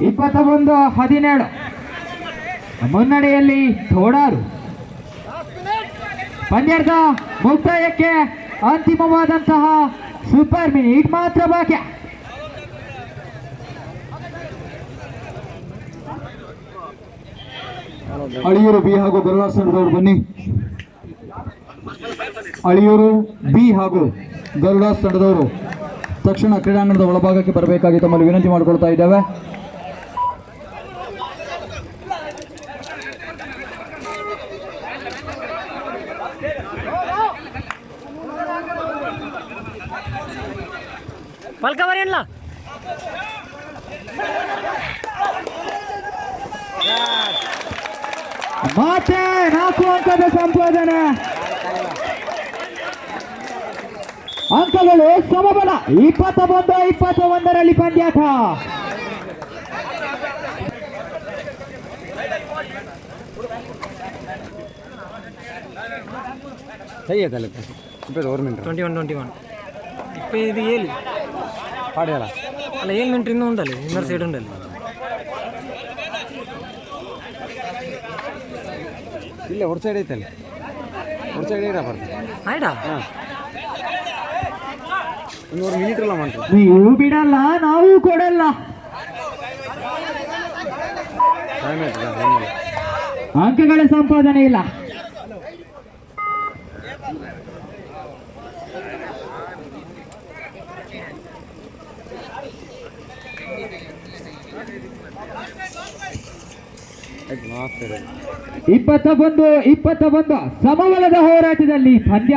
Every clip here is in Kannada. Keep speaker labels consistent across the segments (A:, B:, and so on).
A: 21-17 ಮುನ್ನಡೆಯಲ್ಲಿ ತೋಡಾರು. ಪಂದ್ಯದ ಮುಕ್ತಾಯಕ್ಕೆ ಅಂತಿಮವಾದಂತಹ ಸೂಪರ್ ಮಿನಿಟ್ ಮಾತ್ರ ಬಾಕಿ.
B: ಅಳಿಯೂರು ಬಿ ಹಾಗೂ ಗರುಡಾಸ್ ತಂಡದವರು ಬನ್ನಿ. ಅಳಿಯೂರು ಬಿ ಹಾಗೂ ಗರುಡಾಸ್ ತಂಡದವರು ತಕ್ಷಣ ಕ್ರೀಡಾಂಗಣದ ಒಳಭಾಗಕ್ಕೆ ಬರಬೇಕಾಗಿ ತಮ್ಮಲ್ಲಿ ವಿನಂತಿ ಮಾಡಿಕೊಳ್ತಾ ಇದ್ದೇವೆ.
A: ಮತ್ತೆ 4 ಅಂಕದ ಸಂಪಾದನೆ. ಅಂಕಗಳು ಸಮಬಲ. 21-21 ಪಂದ್ಯಾಟ.
B: ಸही है तले और मिनट
C: 21-21 ఇప్పుడు ఇది ఏలి
B: పాడేలా
C: అలా 7 మినిట్ ఇంద ఉండాలి, ఇన్నర్ సైడ్ ఉండాలి.
B: ಇಲ್ಲ ಔಟ್ ಸೈಡ್ ಐತಲ್ಲ, ಔಟ್ ಸೈಡ್ ಇರ ಬರ್ತದೆ
C: ಆಯ್ತಾ.
B: ಇನ್ನೂರು ಮಿನಿಟ್ ಇಲ್ಲ ಮಾಡ್ತೀವಿ.
A: ನೀವು ಬಿಡಲ್ಲ, ನಾವು ಕೊಡಲ್ಲ. ಅಂಕಗಳ ಸಂಪಾದನೆ ಇಲ್ಲ.
B: ಆಯ್ತು
A: 21-21 ಸಮಬಲದ ಹೋರಾಟದಲ್ಲಿ ಪಂದ್ಯ.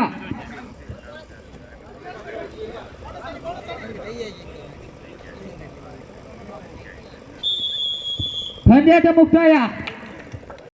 A: ಪಂದ್ಯಾಟ ಮುಕ್ತಾಯ.